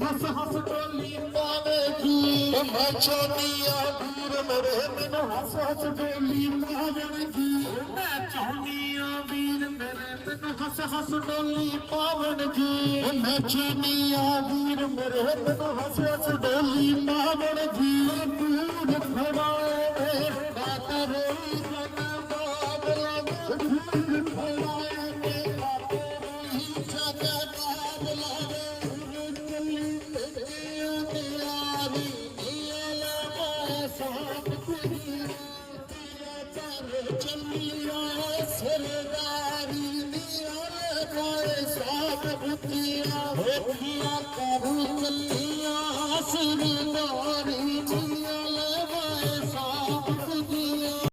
हस हस टोली पावेगी मैं चाहनिया वीर मेरे मैनू हस हस टोली पावेगी मैं चाहनिया वीर मेरे मैनू हस हस टोली पावेगी मैं चाहनिया वीर मेरे मैनू हस हस टोली पावेगी दूर खड़ाए बात रोई जन बाबला दूर खड़ाए बात रोई जन बाबला सरदारी भूतिया करू चलिया सरदारी साप